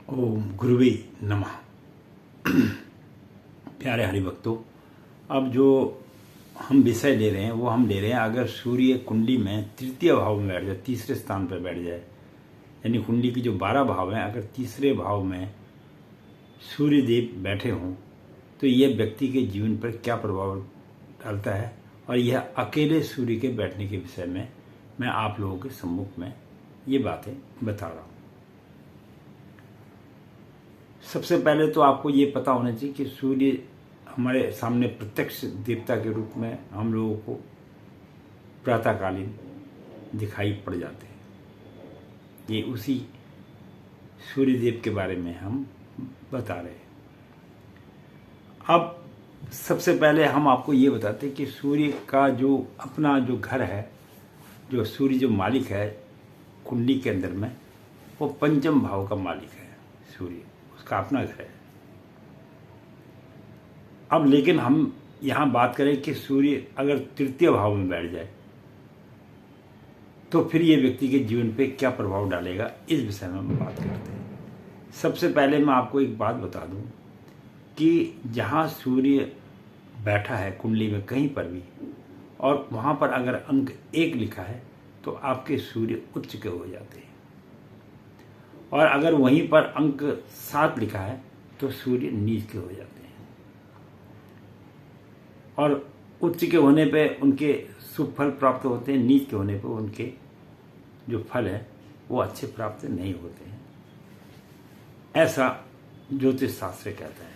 ओम गुरुवे नमः। प्यारे हरिभक्तों, अब जो हम विषय ले रहे हैं वो हम ले रहे हैं अगर सूर्य कुंडली में तृतीय भाव में बैठ जाए, तीसरे स्थान पर बैठ जाए, यानी कुंडली की जो 12 भाव हैं अगर तीसरे भाव में सूर्य देव बैठे हों तो यह व्यक्ति के जीवन पर क्या प्रभाव डालता है, और यह अकेले सूर्य के बैठने के विषय में मैं आप लोगों के सम्मुख में ये बातें बता रहा हूँ। सबसे पहले तो आपको ये पता होना चाहिए कि सूर्य हमारे सामने प्रत्यक्ष देवता के रूप में हम लोगों को प्रातःकालीन दिखाई पड़ जाते हैं। ये उसी सूर्य देव के बारे में हम बता रहे हैं। अब सबसे पहले हम आपको ये बताते हैं कि सूर्य का जो अपना जो घर है, जो सूर्य जो मालिक है कुंडली के अंदर में, वो पंचम भाव का मालिक है। सूर्य उसका अपना घर है। अब लेकिन हम यहाँ बात करें कि सूर्य अगर तृतीय भाव में बैठ जाए तो फिर ये व्यक्ति के जीवन पे क्या प्रभाव डालेगा, इस विषय में हम बात करते हैं। सबसे पहले मैं आपको एक बात बता दूं कि जहाँ सूर्य बैठा है कुंडली में कहीं पर भी, और वहाँ पर अगर अंक 1 लिखा है तो आपके सूर्य उच्च के हो जाते हैं, और अगर वहीं पर अंक 7 लिखा है तो सूर्य नीच के हो जाते हैं। और उच्च के होने पे उनके शुभ फल प्राप्त होते हैं, नीच के होने पे उनके जो फल है वो अच्छे प्राप्त नहीं होते हैं, ऐसा ज्योतिष शास्त्र कहता है।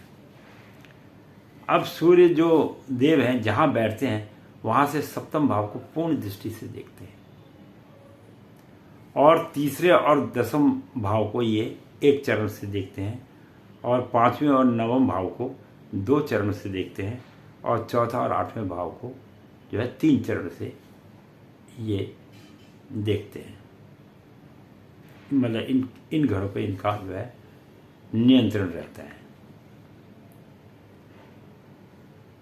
अब सूर्य जो देव हैं जहाँ बैठते हैं वहाँ से सप्तम भाव को पूर्ण दृष्टि से देखते हैं, और तीसरे और दसम भाव को ये एक चरण से देखते हैं, और पांचवें और नवम भाव को 2 चरण से देखते हैं, और चौथा और 8वें भाव को जो है 3 चरण से ये देखते हैं। मतलब इन घरों पे इनका जो है नियंत्रण रहता है।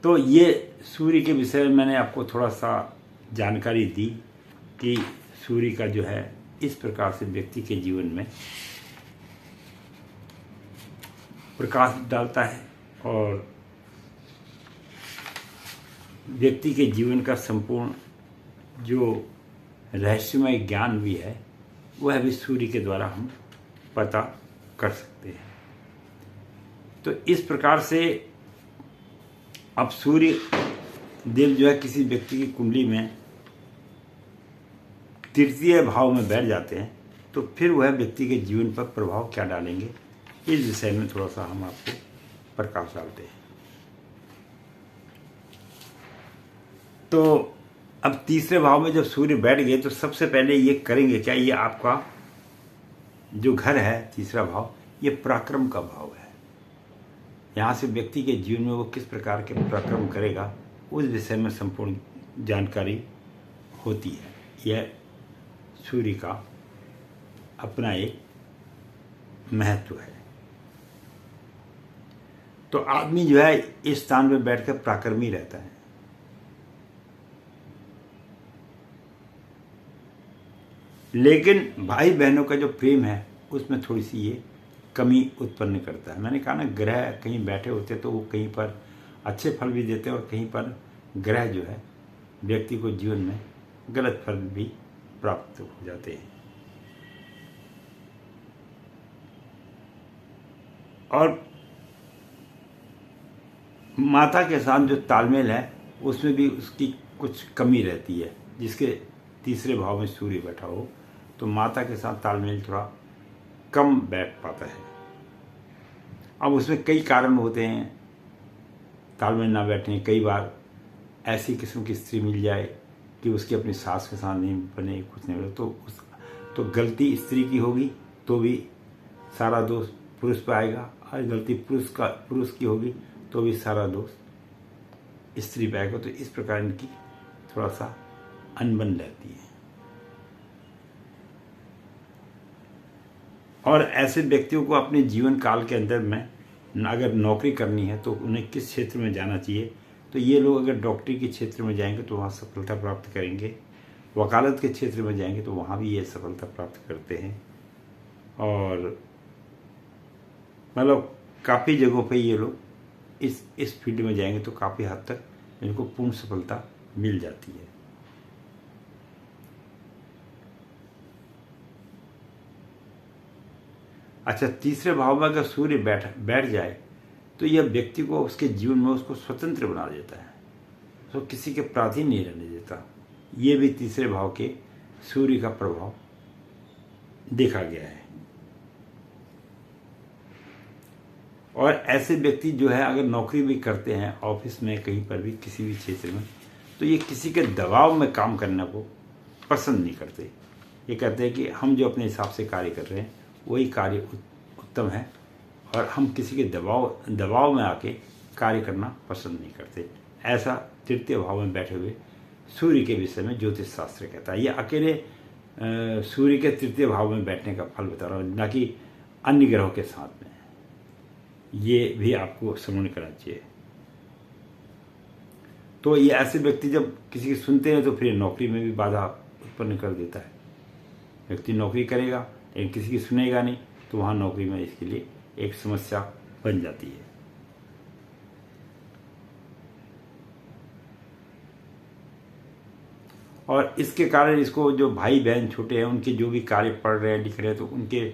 तो ये सूर्य के विषय में मैंने आपको थोड़ा सा जानकारी दी कि सूर्य का जो है इस प्रकार से व्यक्ति के जीवन में प्रकाश डालता है, और व्यक्ति के जीवन का संपूर्ण जो रहस्यमय ज्ञान भी है वह भी सूर्य के द्वारा हम पता कर सकते हैं। तो इस प्रकार से अब सूर्य देव जो है किसी व्यक्ति की कुंडली में तृतीय भाव में बैठ जाते हैं तो फिर वह व्यक्ति के जीवन पर प्रभाव क्या डालेंगे, इस विषय में थोड़ा सा हम आपको प्रकाश डालते हैं। तो अब तीसरे भाव में जब सूर्य बैठ गए तो सबसे पहले ये करेंगे क्या, ये आपका जो घर है तीसरा भाव ये पराक्रम का भाव है। यहाँ से व्यक्ति के जीवन में वो किस प्रकार के पराक्रम करेगा उस विषय में संपूर्ण जानकारी होती है। यह सूर्य का अपना एक महत्व है। तो आदमी जो है इस स्थान पर बैठकर पराक्रमी रहता है। लेकिन भाई बहनों का जो प्रेम है उसमें थोड़ी सी ये कमी उत्पन्न करता है। मैंने कहा ना, ग्रह कहीं बैठे होते तो वो कहीं पर अच्छे फल भी देते हैं, और कहीं पर ग्रह जो है व्यक्ति को जीवन में गलत फल भी प्राप्त हो जाते हैं। और माता के साथ जो तालमेल है उसमें भी उसकी कुछ कमी रहती है। जिसके तीसरे भाव में सूर्य बैठा हो तो माता के साथ तालमेल थोड़ा कम बैठ पाता है। अब उसमें कई कारण होते हैं तालमेल ना बैठने। कई बार ऐसी किस्म की स्त्री मिल जाए कि उसकी अपनी सास के साथ नहीं बने, कुछ नहीं बने, तो गलती स्त्री की होगी तो भी सारा दोष पुरुष पर आएगा, और गलती पुरुष की होगी तो भी सारा दोष स्त्री पर आएगा। तो इस प्रकार इनकी थोड़ा सा अनबन रहती है। और ऐसे व्यक्तियों को अपने जीवन काल के अंदर में अगर नौकरी करनी है तो उन्हें किस क्षेत्र में जाना चाहिए, तो ये लोग अगर डॉक्टरी के क्षेत्र में जाएंगे तो वहाँ सफलता प्राप्त करेंगे, वकालत के क्षेत्र में जाएंगे तो वहाँ भी ये सफलता प्राप्त करते हैं, और मतलब काफ़ी जगहों पे ये लोग इस फील्ड में जाएंगे तो काफ़ी हद तक इनको पूर्ण सफलता मिल जाती है। अच्छा, तीसरे भाव में अगर सूर्य बैठ जाए तो यह व्यक्ति को उसके जीवन में उसको स्वतंत्र बना देता है, तो किसी के प्राधीन नहीं रहने देता। ये भी तीसरे भाव के सूर्य का प्रभाव देखा गया है। और ऐसे व्यक्ति जो है अगर नौकरी भी करते हैं ऑफिस में, कहीं पर भी, किसी भी क्षेत्र में, तो ये किसी के दबाव में काम करने को पसंद नहीं करते। ये कहते हैं कि हम जो अपने हिसाब से कार्य कर रहे हैं वही कार्य उत्तम है, और हम किसी के दबाव में आके कार्य करना पसंद नहीं करते। ऐसा तृतीय भाव में बैठे हुए सूर्य के विषय में ज्योतिष शास्त्र कहता है। ये अकेले सूर्य के तृतीय भाव में बैठने का फल बता रहा हूँ, ना कि अन्य ग्रहों के साथ में। ये भी आपको समझ करना चाहिए। तो ये ऐसे व्यक्ति जब किसी की सुनते हैं तो फिर नौकरी में भी बाधा उत्पन्न कर देता है। व्यक्ति नौकरी करेगा लेकिन किसी की सुनेगा नहीं, तो वहाँ नौकरी में इसके लिए एक समस्या बन जाती है। और इसके कारण इसको जो भाई बहन छोटे हैं, उनके जो भी कार्य पढ़ रहे हैं, लिख रहे हैं, तो उनके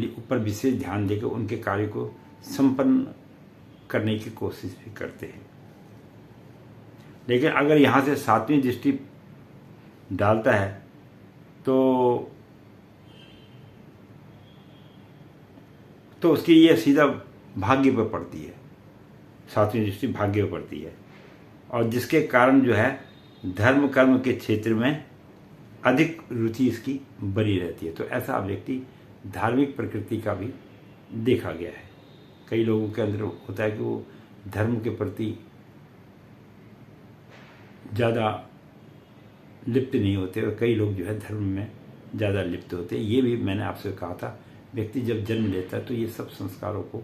ऊपर विशेष ध्यान देकर उनके कार्य को संपन्न करने की कोशिश भी करते हैं। लेकिन अगर यहाँ से सातवीं दृष्टि डालता है तो उसकी ये सीधा भाग्य पर पड़ती है। सातवीं दृष्टि भाग्य पर पड़ती है, और जिसके कारण जो है धर्म कर्म के क्षेत्र में अधिक रुचि इसकी बनी रहती है। तो ऐसा व्यक्ति धार्मिक प्रकृति का भी देखा गया है। कई लोगों के अंदर होता है कि वो धर्म के प्रति ज़्यादा लिप्त नहीं होते, और कई लोग जो है धर्म में ज़्यादा लिप्त होते हैं। ये भी मैंने आपसे कहा था, व्यक्ति जब जन्म लेता है तो ये सब संस्कारों को,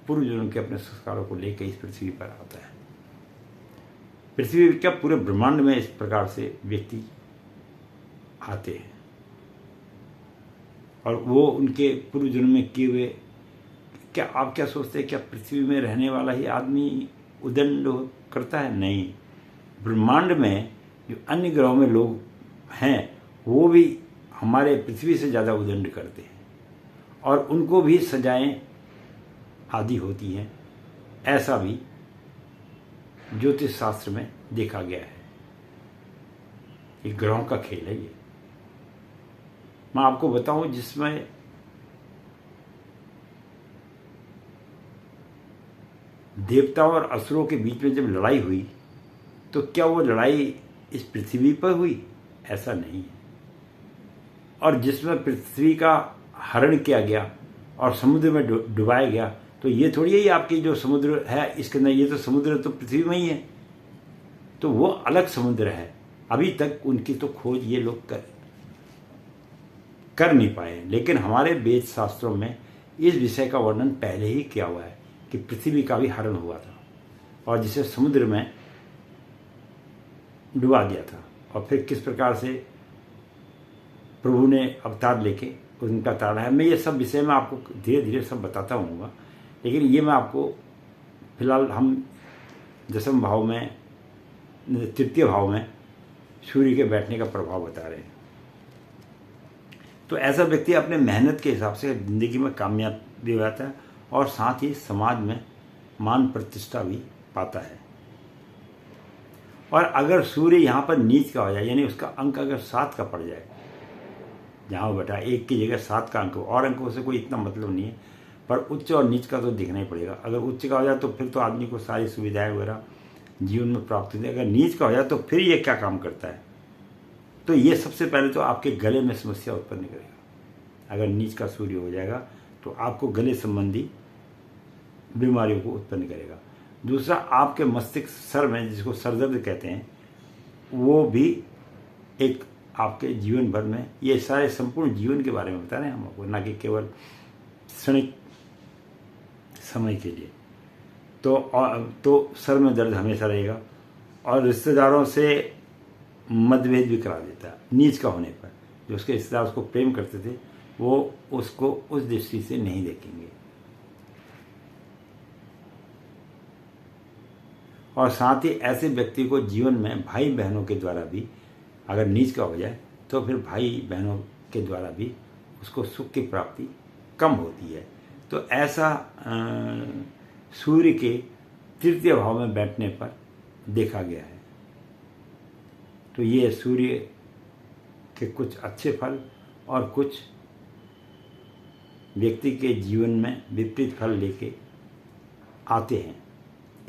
पूर्व जन्म के अपने संस्कारों को लेकर इस पृथ्वी पर आता है। पृथ्वी क्या पूरे ब्रह्मांड में इस प्रकार से व्यक्ति आते हैं, और वो उनके पूर्व जन्म में किए हुए, क्या आप क्या सोचते हैं, क्या पृथ्वी में रहने वाला ही आदमी उदंड करता है? नहीं, ब्रह्मांड में जो अन्य ग्रहों में लोग हैं वो भी हमारे पृथ्वी से ज़्यादा उदंड करते हैं, और उनको भी सजाएं आदि होती हैं। ऐसा भी ज्योतिष शास्त्र में देखा गया है। ये ग्रहों का खेल है। ये मैं आपको बताऊं, जिसमें देवताओं और असुरों के बीच में जब लड़ाई हुई तो क्या वो लड़ाई इस पृथ्वी पर हुई? ऐसा नहीं है। और जिसमें पृथ्वी का हरण किया गया और समुद्र में डुबाया गया, तो ये थोड़ी ही आपकी जो समुद्र है इसके अंदर, ये तो समुद्र तो पृथ्वी में ही है, तो वो अलग समुद्र है। अभी तक उनकी तो खोज ये लोग कर नहीं पाए। लेकिन हमारे वेद शास्त्रों में इस विषय का वर्णन पहले ही किया हुआ है कि पृथ्वी का भी हरण हुआ था और जिसे समुद्र में डुबा दिया था, और फिर किस प्रकार से प्रभु ने अवतार लेके उनका ताड़ा है। मैं ये सब विषय में आपको धीरे धीरे सब बताता हूँगा, लेकिन ये मैं आपको फिलहाल हम दशम भाव में, तृतीय भाव में सूर्य के बैठने का प्रभाव बता रहे हैं। तो ऐसा व्यक्ति अपने मेहनत के हिसाब से ज़िंदगी में कामयाब भी हो जाता है, और साथ ही समाज में मान प्रतिष्ठा भी पाता है। और अगर सूर्य यहाँ पर नीच का हो जाए, यानी उसका अंक अगर 7 का पड़ जाए, जहाँ वो बैठा 1 की जगह 7 का अंक हो, और अंकों से कोई इतना मतलब नहीं है, पर उच्च और नीच का तो दिखना ही पड़ेगा। अगर उच्च का हो जाए तो फिर तो आदमी को सारी सुविधाएं वगैरह जीवन में प्राप्त होती है। अगर नीच का हो जाए तो फिर ये क्या काम करता है? तो ये सबसे पहले तो आपके गले में समस्या उत्पन्न करेगा। अगर नीच का सूर्य हो जाएगा तो आपको गले संबंधी बीमारियों को उत्पन्न करेगा। दूसरा, आपके मस्तिष्क, सर में, जिसको सरदर्द कहते हैं, वो भी एक आपके जीवन भर में, ये सारे संपूर्ण जीवन के बारे में बता रहे हैं हम आपको, ना कि केवल क्षणिक समय के लिए। तो सर में दर्द हमेशा रहेगा, और रिश्तेदारों से मतभेद भी करा देता है नीच का होने पर। जो उसके रिश्तेदार उसको प्रेम करते थे वो उसको उस दृष्टि से नहीं देखेंगे। और साथ ही ऐसे व्यक्ति को जीवन में भाई बहनों के द्वारा भी अगर नीच का हो जाए तो फिर भाई बहनों के द्वारा भी उसको सुख की प्राप्ति कम होती है। तो ऐसा सूर्य के तृतीय भाव में बैठने पर देखा गया है। तो ये सूर्य के कुछ अच्छे फल और कुछ व्यक्ति के जीवन में विपरीत फल लेके आते हैं,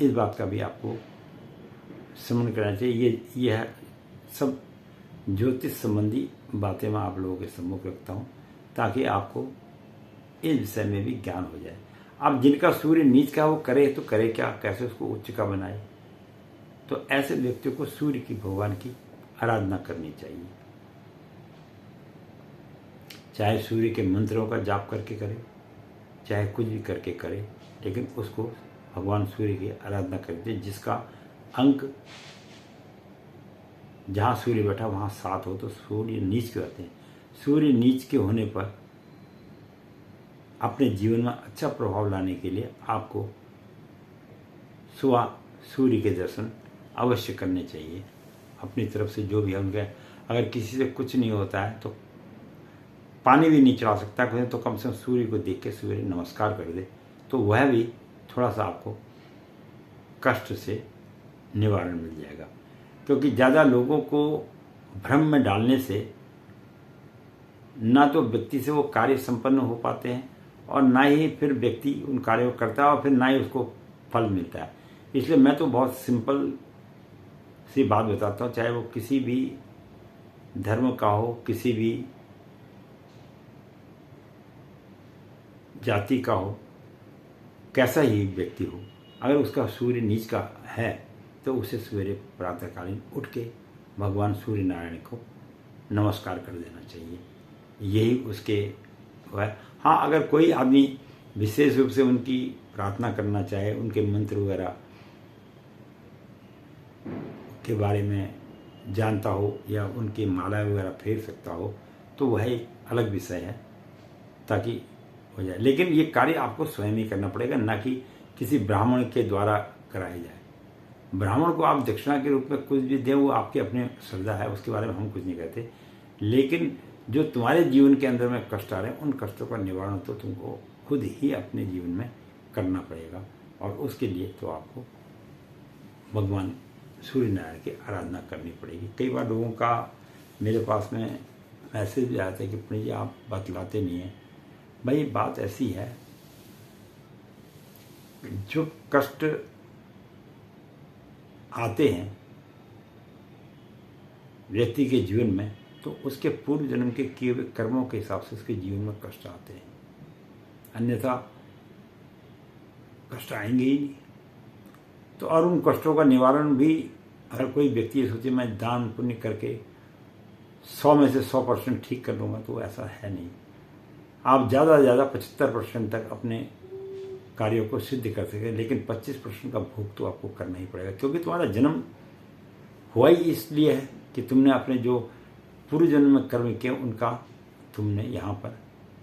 इस बात का भी आपको स्मरण करना चाहिए। यह सब ज्योतिष संबंधी बातें मैं आप लोगों के सम्मुख रखता हूँ ताकि आपको इस विषय में भी ज्ञान हो जाए। अब जिनका सूर्य नीच का वो करे तो करे क्या, कैसे उसको उच्च का बनाए। तो ऐसे व्यक्तियों को सूर्य की भगवान की आराधना करनी चाहिए, चाहे सूर्य के मंत्रों का जाप करके करे, चाहे कुछ भी करके करे, लेकिन उसको भगवान सूर्य की आराधना करते हैं। जिसका अंक जहाँ सूर्य बैठा वहाँ 7 हो तो सूर्य नीच के होते हैं। सूर्य नीच के होने पर अपने जीवन में अच्छा प्रभाव लाने के लिए आपको सुबह सूर्य के दर्शन अवश्य करने चाहिए। अपनी तरफ से जो भी है उनके, अगर किसी से कुछ नहीं होता है तो पानी भी नहीं चढ़ा सकता तो कम से कम सूर्य को देख के सूर्य नमस्कार कर दे तो वह भी थोड़ा सा आपको कष्ट से निवारण मिल जाएगा। क्योंकि ज़्यादा लोगों को भ्रम में डालने से ना तो व्यक्ति से वो कार्य संपन्न हो पाते हैं और ना ही फिर व्यक्ति उन कार्यों को करता है और फिर ना ही उसको फल मिलता है। इसलिए मैं तो बहुत सिंपल सी बात बताता हूँ, चाहे वो किसी भी धर्म का हो, किसी भी जाति का हो, कैसा ही व्यक्ति हो, अगर उसका सूर्य नीच का है तो उसे सवेरे प्रातःकालीन उठ के भगवान सूर्य नारायण को नमस्कार कर देना चाहिए। यही उसके वह। हाँ, अगर कोई आदमी विशेष रूप से उनकी प्रार्थना करना चाहे, उनके मंत्र वगैरह के बारे में जानता हो या उनकी माला वगैरह फेर सकता हो तो वह एक अलग विषय है, ताकि हो जाए। लेकिन ये कार्य आपको स्वयं ही करना पड़ेगा, ना कि किसी ब्राह्मण के द्वारा कराया जाए। ब्राह्मण को आप दक्षिणा के रूप में कुछ भी दें, वो आपकी अपनी श्रद्धा है, उसके बारे में हम कुछ नहीं कहते। लेकिन जो तुम्हारे जीवन के अंदर में कष्ट आ रहे हैं उन कष्टों का निवारण तो तुमको खुद ही अपने जीवन में करना पड़ेगा और उसके लिए तो आपको भगवान सूर्य नारायण की आराधना करनी पड़ेगी। कई बार लोगों का मेरे पास में मैसेज भी आता है कि पंडित जी आप बतलाते नहीं हैं। भाई बात ऐसी है, जो कष्ट आते हैं व्यक्ति के जीवन में तो उसके पूर्व जन्म के किए हुए कर्मों के हिसाब से उसके जीवन में कष्ट आते हैं, अन्यथा कष्ट आएंगे ही नहीं। तो और उन कष्टों का निवारण भी अगर कोई व्यक्ति सोचे मैं दान पुण्य करके 100 में से 100% ठीक कर लूँगा तो ऐसा है नहीं। आप ज़्यादा से ज़्यादा 75% तक अपने कार्यों को सिद्ध कर सकें, लेकिन 25% का भोग तो आपको करना ही पड़ेगा। क्योंकि तुम्हारा जन्म हुआ ही इसलिए है कि तुमने अपने जो पूर्व जन्म में कर्म किए उनका तुमने यहाँ पर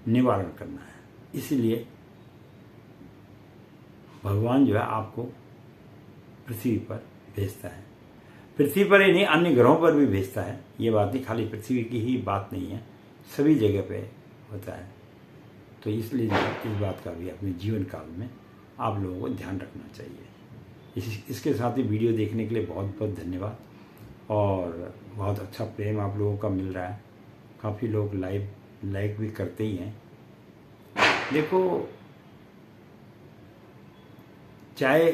निवारण करना है। इसीलिए भगवान जो है आपको पृथ्वी पर भेजता है। पृथ्वी पर ही नहीं, अन्य ग्रहों पर भी भेजता है। ये बात नहीं, खाली पृथ्वी की ही बात नहीं है, सभी जगह पे होता है। तो इसलिए इस बात का भी अपने जीवन काल में आप लोगों को ध्यान रखना चाहिए। इसके साथ ही वीडियो देखने के लिए बहुत बहुत धन्यवाद और बहुत अच्छा प्रेम आप लोगों का मिल रहा है। काफ़ी लोग लाइक भी करते ही हैं। देखो, चाहे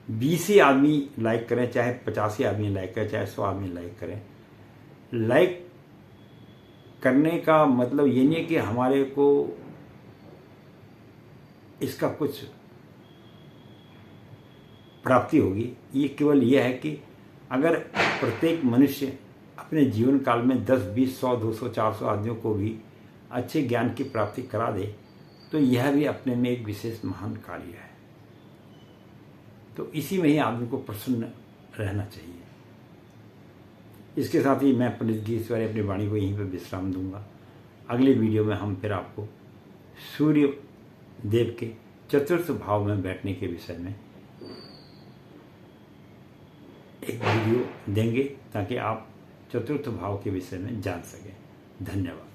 20 ही आदमी लाइक करें, चाहे 85 आदमी लाइक करें, चाहे 100 आदमी लाइक करें, लाइक करने का मतलब ये नहीं है कि हमारे को इसका कुछ प्राप्ति होगी। ये केवल यह है कि अगर प्रत्येक मनुष्य अपने जीवन काल में 10, 20, 100, 200, 400 आदमियों को भी अच्छे ज्ञान की प्राप्ति करा दे तो यह भी अपने में एक विशेष महान कार्य है। तो इसी में ही आदमी को प्रसन्न रहना चाहिए। इसके साथ ही मैं पंडित गिरीश्वरी अपनी वाणी को यहीं पर विश्राम दूंगा। अगले वीडियो में हम फिर आपको सूर्य देव के चतुर्थ भाव में बैठने के विषय में एक वीडियो देंगे ताकि आप चतुर्थ भाव के विषय में जान सकें। धन्यवाद।